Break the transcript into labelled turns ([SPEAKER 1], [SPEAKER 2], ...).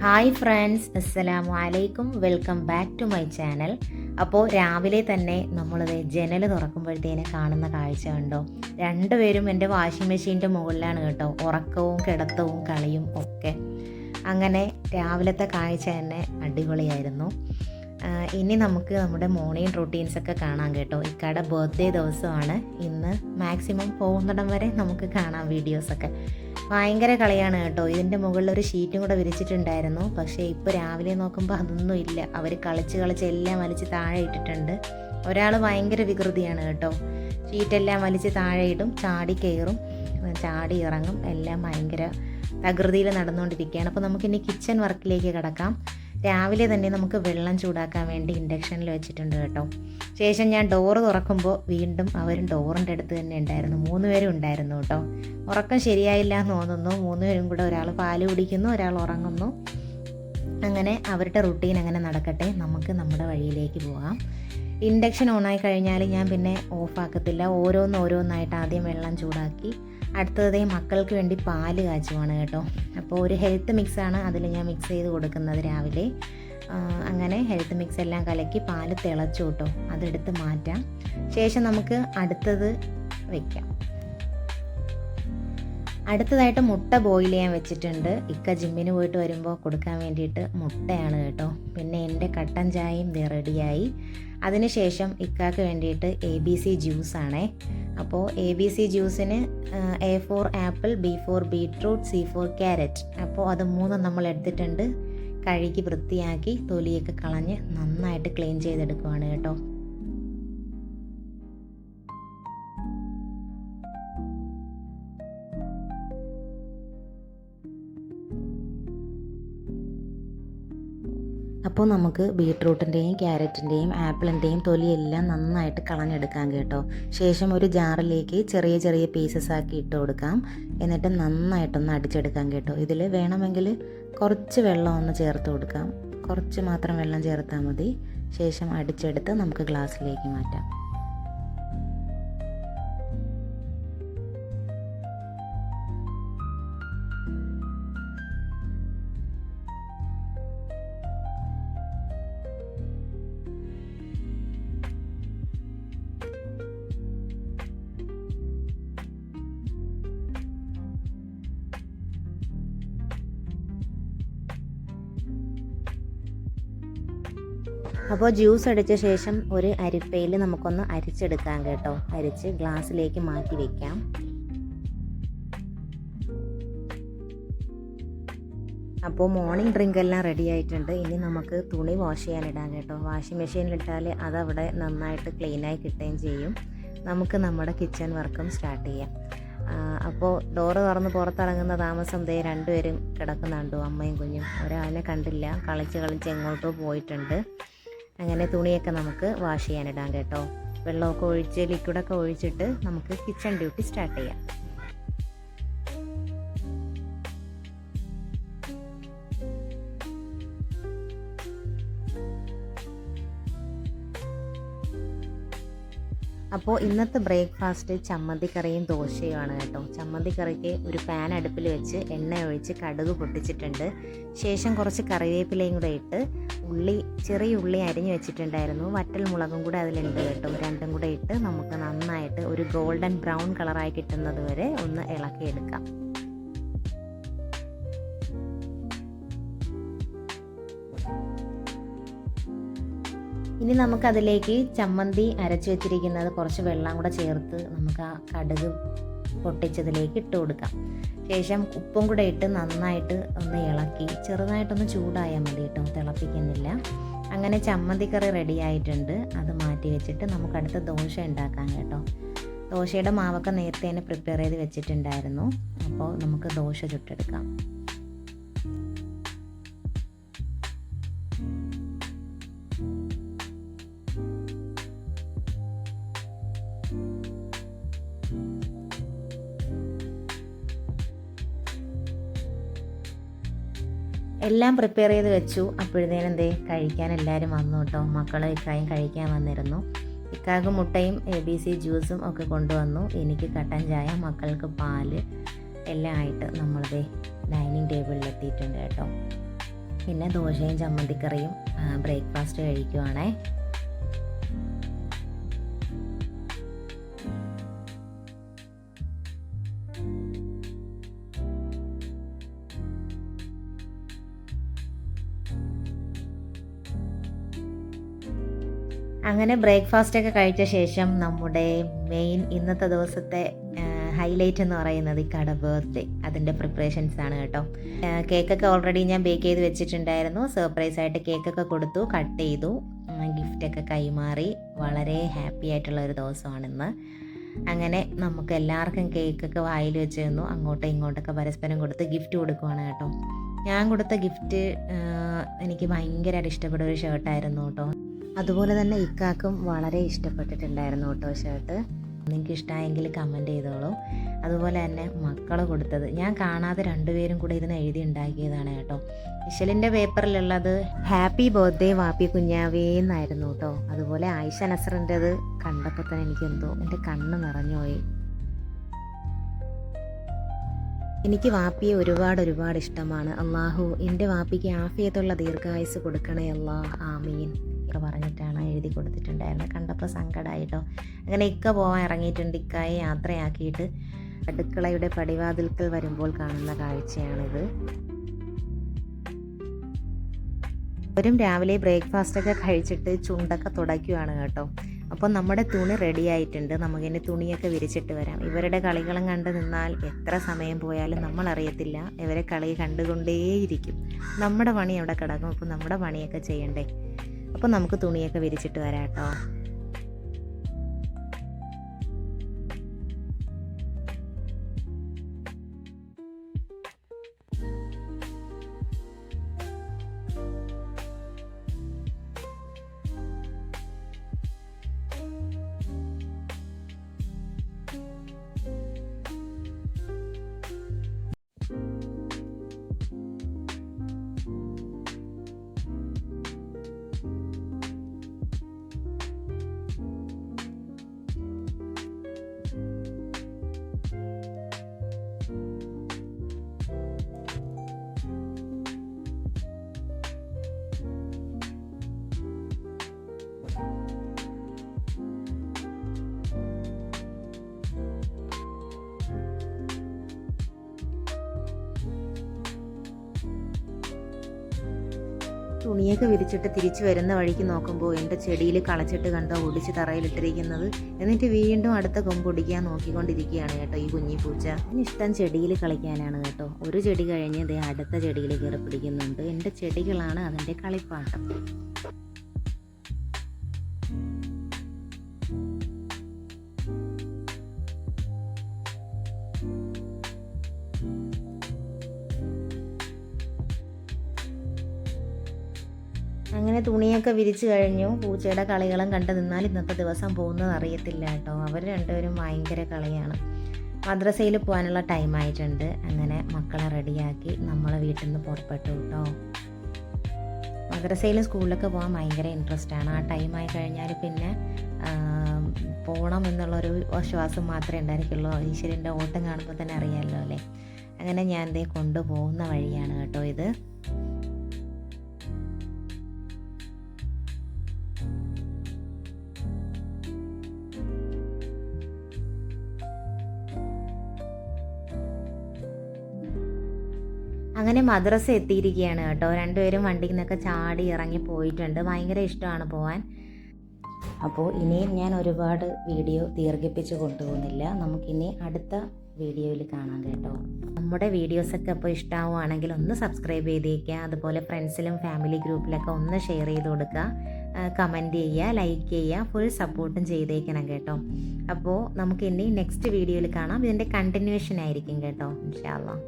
[SPEAKER 1] Hi friends, അസ്സലാമു അലൈക്കും. Welcome back to my channel. അപ്പോൾ രാവിലെ തന്നെ നമ്മളിത് ജനൽ തുറക്കുമ്പോഴത്തേനെ കാണുന്ന കാഴ്ച കണ്ടോ? രണ്ടുപേരും എൻ്റെ വാഷിംഗ് മെഷീൻ്റെ മുകളിലാണ് കേട്ടോ, ഉറക്കവും കിടത്തവും കളിയും ഒക്കെ. അങ്ങനെ രാവിലത്തെ കാഴ്ച തന്നെ അടിപൊളിയായിരുന്നു. ഇനി നമുക്ക് നമ്മുടെ മോർണിംഗ് റൂട്ടീൻസൊക്കെ കാണാം കേട്ടോ. ഇക്കയുടെ ബർത്ത്ഡേ ദിവസമാണ് ഇന്ന്. മാക്സിമം പോകുന്നിടം വരെ നമുക്ക് കാണാം വീഡിയോസൊക്കെ. ഭയങ്കര കളിയാണ് കേട്ടോ. ഇതിൻ്റെ മുകളിൽ ഒരു ഷീറ്റും കൂടെ വിരിച്ചിട്ടുണ്ടായിരുന്നു, പക്ഷേ ഇപ്പോൾ രാവിലെ നോക്കുമ്പോൾ അതൊന്നും ഇല്ല. അവർ കളിച്ച് എല്ലാം വലിച്ച് താഴെ ഇട്ടിട്ടുണ്ട്. ഒരാൾ ഭയങ്കര വികൃതിയാണ് കേട്ടോ. ഷീറ്റെല്ലാം വലിച്ച് താഴെ ഇടും, ചാടി കയറും, ചാടി ഇറങ്ങും, എല്ലാം ഭയങ്കര തകൃതിയിൽ നടന്നുകൊണ്ടിരിക്കുകയാണ്. അപ്പോൾ നമുക്കിനി കിച്ചൺ വർക്കിലേക്ക് കിടക്കാം. രാവിലെ തന്നെ നമുക്ക് വെള്ളം ചൂടാക്കാൻ വേണ്ടി ഇൻഡക്ഷനിൽ വെച്ചിട്ടുണ്ട് കേട്ടോ. ശേഷം ഞാൻ ഡോറ് തുറക്കുമ്പോൾ വീണ്ടും അവരും ഡോറിൻ്റെ അടുത്ത് തന്നെ ഉണ്ടായിരുന്നു. 3 പേരും ഉണ്ടായിരുന്നു കേട്ടോ. ഉറക്കം ശരിയായില്ല എന്ന് തോന്നുന്നു. 3 പേരും കൂടെ, ഒരാൾ പാല് കുടിക്കുന്നു, ഒരാൾ ഉറങ്ങുന്നു. അങ്ങനെ അവരുടെ റുട്ടീൻ അങ്ങനെ നടക്കട്ടെ. നമുക്ക് നമ്മുടെ വഴിയിലേക്ക് പോകാം. ഇൻഡക്ഷൻ ഓണായി കഴിഞ്ഞാൽ ഞാൻ പിന്നെ ഓഫാക്കത്തില്ല. ഓരോന്നായിട്ട് ആദ്യം വെള്ളം ചൂടാക്കി അടുത്തതേ മക്കൾക്ക് വേണ്ടി പാല് കാച്ചുവാണ് കേട്ടോ. അപ്പോൾ ഒരു ഹെൽത്ത് മിക്സാണ് അതിൽ ഞാൻ മിക്സ് ചെയ്ത് കൊടുക്കുന്നത് രാവിലെ. അങ്ങനെ ഹെൽത്ത് മിക്സ് എല്ലാം കലക്കി പാല് തിളച്ചു കേട്ടോ. അതെടുത്ത് മാറ്റാം. ശേഷം നമുക്ക് അടുത്തത് വയ്ക്കാം. അടുത്തതായിട്ട് മുട്ട ബോയിൽ ചെയ്യാൻ വെച്ചിട്ടുണ്ട്. ഇക്ക ജിമ്മിന് പോയിട്ട് വരുമ്പോൾ കൊടുക്കാൻ വേണ്ടിയിട്ട് മുട്ടയാണ് കേട്ടോ. പിന്നെ എൻ്റെ കട്ടൻ ചായയും റെഡിയായി. അതിനുശേഷം ഇക്കാക്ക് വേണ്ടിയിട്ട് ABC ജ്യൂസാണേ. അപ്പോൾ ABC ജ്യൂസിന് A for apple, B for beetroot, C for carrot. അപ്പോൾ അത് 3 നമ്മൾ എടുത്തിട്ടുണ്ട്. കഴുകി വൃത്തിയാക്കി തൊലിയൊക്കെ കളഞ്ഞ് നന്നായിട്ട് ക്ലീൻ ചെയ്തെടുക്കുവാണ് കേട്ടോ. അപ്പോൾ നമുക്ക് ബീട്രൂട്ടിൻ്റെയും ക്യാരറ്റിൻ്റെയും ആപ്പിളിൻ്റെയും തൊലിയെല്ലാം നന്നായിട്ട് കളഞ്ഞെടുക്കാം കേട്ടോ. ശേഷം ഒരു ജാറിലേക്ക് ചെറിയ പീസസ് ആക്കി ഇട്ട് കൊടുക്കാം. എന്നിട്ട് നന്നായിട്ടൊന്ന് അടിച്ചെടുക്കാം കേട്ടോ. ഇതിൽ വേണമെങ്കിൽ കുറച്ച് വെള്ളം ഒന്ന് ചേർത്ത് കൊടുക്കാം. കുറച്ച് മാത്രം വെള്ളം ചേർത്താൽ മതി. ശേഷം അടിച്ചെടുത്ത് നമുക്ക് ഗ്ലാസ്സിലേക്ക് മാറ്റാം. അപ്പോൾ ജ്യൂസ് അടിച്ച ശേഷം ഒരു അരിപ്പയിൽ നമുക്കൊന്ന് അരിച്ചെടുക്കാം കേട്ടോ. അരിച്ച് ഗ്ലാസ്സിലേക്ക് മാറ്റി വയ്ക്കാം. അപ്പോൾ മോർണിംഗ് ഡ്രിങ്ക് എല്ലാം റെഡി ആയിട്ടുണ്ട്. ഇനി നമുക്ക് തുണി വാഷ് ചെയ്യാനിടാം കേട്ടോ. വാഷിംഗ് മെഷീനിലിട്ടാൽ അതവിടെ നന്നായിട്ട് ക്ലീനായി കിട്ടുകയും ചെയ്യും. നമുക്ക് നമ്മുടെ കിച്ചൺ വർക്കും സ്റ്റാർട്ട് ചെയ്യാം. അപ്പോൾ ഡോറ് തുറന്ന് പുറത്തിറങ്ങുന്ന താമസം 2 പേരും കിടക്കുന്നുണ്ടോ, അമ്മയും കുഞ്ഞും. ഒരാളിനെ കണ്ടില്ല, കളിച്ച് എങ്ങോട്ടോ പോയിട്ടുണ്ട്. അങ്ങനെ തുണിയൊക്കെ നമുക്ക് വാഷ് ചെയ്യാനിടാം കേട്ടോ. വെള്ളമൊക്കെ ഒഴിച്ച് ലിക്വിഡൊക്കെ ഒഴിച്ചിട്ട് നമുക്ക് കിച്ചൺ ഡ്യൂട്ടി സ്റ്റാർട്ട് ചെയ്യാം. അപ്പോൾ ഇന്നത്തെ ബ്രേക്ക്ഫാസ്റ്റ് ചമ്മന്തിക്കറിയും ദോശയുമാണ് കേട്ടോ. ചമ്മന്തിക്കറിക്ക് ഒരു പാൻ അടുപ്പിൽ വെച്ച് എണ്ണ ഒഴിച്ച് കടുക് പൊട്ടിച്ചിട്ടുണ്ട്. ശേഷം കുറച്ച് കറിവേപ്പിലയും കൂടെ ഇട്ട് ചെറിയ ഉള്ളി അരിഞ്ഞ് വെച്ചിട്ടുണ്ടായിരുന്നു. വറ്റൽ മുളകും കൂടെ അതിലുണ്ട് കേട്ടോ. രണ്ടും കൂടെ ഇട്ട് നമുക്ക് നന്നായിട്ട് ഒരു ഗോൾഡൻ ബ്രൗൺ കളറായി കിട്ടുന്നത് വരെ ഒന്ന് ഇളക്കിയെടുക്കാം. ഇനി നമുക്കതിലേക്ക് ചമ്മന്തി അരച്ച് വെച്ചിരിക്കുന്നത് കുറച്ച് വെള്ളം കൂടെ ചേർത്ത് നമുക്ക് ആ കടുക് പൊട്ടിച്ചതിലേക്ക് ഇട്ട് കൊടുക്കാം. ശേഷം ഉപ്പും കൂടെ ഇട്ട് നന്നായിട്ട് ഒന്ന് ഇളക്കി ചെറുതായിട്ടൊന്ന് ചൂടായാൽ മതി കേട്ടോ, തിളപ്പിക്കുന്നില്ല. അങ്ങനെ ചമ്മന്തിക്കറി റെഡി ആയിട്ടുണ്ട്. അത് മാറ്റി വെച്ചിട്ട് നമുക്കടുത്ത ദോശ ഉണ്ടാക്കാം കേട്ടോ. ദോശയുടെ മാവൊക്കെ നേരത്തെ തന്നെ പ്രിപ്പയർ ചെയ്ത് വെച്ചിട്ടുണ്ടായിരുന്നു. അപ്പോൾ നമുക്ക് ദോശ ചുട്ടെടുക്കാം. എല്ലാം പ്രിപ്പയർ ചെയ്ത് വെച്ചു. അപ്പോഴത്തേനും കഴിക്കാൻ എല്ലാവരും വന്നു കേട്ടോ. മക്കളും ഇക്കായും കഴിക്കാൻ വന്നിരുന്നു. ഇക്കാക്ക് മുട്ടയും ABC ജ്യൂസും ഒക്കെ കൊണ്ടുവന്നു. എനിക്ക് കട്ടൻ ചായ, മക്കൾക്ക് പാല് എല്ലാം ആയിട്ട് നമ്മളിത് ഡൈനിങ് ടേബിളിൽ എത്തിയിട്ടുണ്ട് കേട്ടോ. പിന്നെ ദോശയും ചമ്മന്തിക്കറിയും ബ്രേക്ക്ഫാസ്റ്റ് കഴിക്കുവാണേ. അങ്ങനെ ബ്രേക്ക്ഫാസ്റ്റൊക്കെ കഴിച്ച ശേഷം നമ്മുടെ മെയിൻ ഇന്നത്തെ ദിവസത്തെ ഹൈലൈറ്റ് എന്ന് പറയുന്നത് ഇക്കയുടെ ബർത്ത്ഡേ, അതിൻ്റെ പ്രിപ്പറേഷൻസ് ആണ് കേട്ടോ. കേക്കൊക്കെ ഓൾറെഡി ഞാൻ ബേക്ക് ചെയ്ത് വെച്ചിട്ടുണ്ടായിരുന്നു. സർപ്രൈസായിട്ട് കേക്കൊക്കെ കൊടുത്തു, കട്ട് ചെയ്തു, ഗിഫ്റ്റൊക്കെ കൈമാറി. വളരെ ഹാപ്പി ആയിട്ടുള്ള ഒരു ദിവസമാണിന്ന്. അങ്ങനെ നമുക്ക് എല്ലാവർക്കും കേക്കൊക്കെ വായിൽ വെച്ച് തന്നു. അങ്ങോട്ടും ഇങ്ങോട്ടൊക്കെ പരസ്പരം കൊടുത്ത് ഗിഫ്റ്റ് കൊടുക്കുവാണ് കേട്ടോ. ഞാൻ കൊടുത്ത ഗിഫ്റ്റ് എനിക്ക് ഭയങ്കരമായിട്ട് ഇഷ്ടപ്പെട്ട ഒരു ഷർട്ടായിരുന്നു കേട്ടോ. അതുപോലെ തന്നെ ഇക്കാക്കും വളരെ ഇഷ്ടപ്പെട്ടിട്ടുണ്ടായിരുന്നു കേട്ടോ ഷർട്ട്. നിങ്ങൾക്ക് ഇഷ്ടമായെങ്കിൽ കമൻറ്റ് ചെയ്തോളൂ. അതുപോലെ തന്നെ മക്കൾ കൊടുത്തത് ഞാൻ കാണാതെ രണ്ടുപേരും കൂടെ ഇതിന് എഴുതി ഉണ്ടാക്കിയതാണ് കേട്ടോ. ഇശലിൻ്റെ പേപ്പറിലുള്ളത് ഹാപ്പി ബർത്ത്ഡേ വാപ്പി കുഞ്ഞാവേ എന്നായിരുന്നു കേട്ടോ. അതുപോലെ ആയിഷ നസറിൻ്റെത് കണ്ടപ്പോൾ തന്നെ എനിക്കെന്തോ എൻ്റെ കണ്ണ് നിറഞ്ഞുപോയി. എനിക്ക് വാപ്പിയെ ഒരുപാട് ഇഷ്ടമാണ്. അള്ളാഹു എൻ്റെ വാപ്പിക്ക് ആഫിയത്തുള്ള ദീർഘായുസ് കൊടുക്കണേ അല്ലാഹ്, ആമീൻ ഒക്കെ പറഞ്ഞിട്ടാണ് എഴുതി കൊടുത്തിട്ടുണ്ടായിരുന്നത്. കണ്ടപ്പോൾ സങ്കടമായിട്ടോ. അങ്ങനെ ഇക്ക പോകാൻ ഇറങ്ങിയിട്ടുണ്ട്. ഇക്കായെ യാത്രയാക്കിയിട്ട് അടുക്കളയുടെ പടിവാതിൽക്കൽ വരുമ്പോൾ കാണുന്ന കാഴ്ചയാണിത്. അവരും രാവിലെ ബ്രേക്ക്ഫാസ്റ്റൊക്കെ കഴിച്ചിട്ട് ചുണ്ടൊക്കെ തുടയ്ക്കുകയാണ് കേട്ടോ. അപ്പോൾ നമ്മുടെ തുണി റെഡി ആയിട്ടുണ്ട്. നമുക്കിനി തുണിയൊക്കെ വിരിച്ചിട്ട് വരാം. ഇവരുടെ കളികളും കണ്ട് നിന്നാൽ എത്ര സമയം പോയാലും നമ്മളറിയത്തില്ല. ഇവരെ കളി കണ്ടുകൊണ്ടേയിരിക്കും. നമ്മുടെ പണി അവിടെ കിടക്കും. അപ്പോൾ നമ്മുടെ പണിയൊക്കെ ചെയ്യണ്ടേ. അപ്പോൾ നമുക്ക് തുണിയൊക്കെ വിരിച്ചിട്ട് വരാം കേട്ടോ. തുണിയൊക്കെ വിരിച്ചിട്ട് തിരിച്ചു വരുന്ന വഴിക്ക് നോക്കുമ്പോൾ എൻ്റെ ചെടിയിൽ കളച്ചിട്ട് കണ്ടോ ഒടിച്ച് തറയിലിട്ടിരിക്കുന്നത്. എന്നിട്ട് വീണ്ടും അടുത്ത കൊമ്പൊടിക്കാൻ നോക്കിക്കൊണ്ടിരിക്കുകയാണ് കേട്ടോ ഈ കുഞ്ഞി പൂച്ച. ഇഷ്ടം ചെടിയിൽ കളിക്കാനാണ് കേട്ടോ. ഒരു ചെടി കഴിഞ്ഞ് ദേ അടുത്ത ചെടിയിൽ കയറി പിടിക്കുന്നുണ്ട്. എൻ്റെ ചെടികളാണ് അതിൻ്റെ കളിപ്പാട്ടം. അങ്ങനെ തുണിയൊക്കെ വിരിച്ചു കഴിഞ്ഞു. പൂച്ചയുടെ കളികളും കണ്ടു നിന്നാൽ ഇന്നത്തെ ദിവസം പോകുന്നത് അറിയത്തില്ല കേട്ടോ. അവർ രണ്ടുപേരും ഭയങ്കര കളിയാണ്. മദ്രസയിൽ പോകാനുള്ള ടൈമായിട്ടുണ്ട്. അങ്ങനെ മക്കളെ റെഡിയാക്കി നമ്മൾ വീട്ടിൽ നിന്ന് പുറപ്പെട്ടു കേട്ടോ. മദ്രസയിലും സ്കൂളിലൊക്കെ പോകാൻ ഭയങ്കര ഇൻട്രസ്റ്റാണ്. ആ ടൈമായി കഴിഞ്ഞാൽ പിന്നെ പോകണം എന്നുള്ളൊരു വിശ്വാസം മാത്രമേ ഉണ്ടായിരിക്കുള്ളൂ. ഈശ്വരൻ്റെ ഓട്ടം കാണുമ്പോൾ തന്നെ അറിയാമല്ലോ അല്ലേ. അങ്ങനെ ഞാൻ ദേ കൊണ്ടുപോകുന്ന വഴിയാണ് കേട്ടോ ഇത്. അങ്ങനെ മദ്രസ എത്തിയിരിക്കുകയാണ് കേട്ടോ. രണ്ടുപേരും വണ്ടിയിൽ നിന്നൊക്കെ ചാടി ഇറങ്ങി പോയിട്ടുണ്ട്. ഭയങ്കര ഇഷ്ടമാണ് പോകാൻ. അപ്പോൾ ഇനിയും ഞാൻ ഒരുപാട് വീഡിയോ ദീർഘിപ്പിച്ച് കൊണ്ടുപോകുന്നില്ല. നമുക്കിനി അടുത്ത വീഡിയോയിൽ കാണാം കേട്ടോ. നമ്മുടെ വീഡിയോസൊക്കെ അപ്പോൾ ഇഷ്ടമാവുകയാണെങ്കിൽ ഒന്ന് സബ്സ്ക്രൈബ് ചെയ്തേക്കുക. അതുപോലെ ഫ്രണ്ട്സിലും ഫാമിലി ഗ്രൂപ്പിലൊക്കെ ഒന്ന് ഷെയർ ചെയ്ത് കൊടുക്കുക. കമൻറ്റ് ചെയ്യുക, ലൈക്ക് ചെയ്യുക, ഫുൾ സപ്പോർട്ടും ചെയ്തേക്കണം കേട്ടോ. അപ്പോൾ നമുക്കിനി നെക്സ്റ്റ് വീഡിയോയിൽ കാണാം. ഇതിൻ്റെ കണ്ടിന്യൂഷൻ ആയിരിക്കും കേട്ടോ ഇൻഷാ അല്ലാഹ്.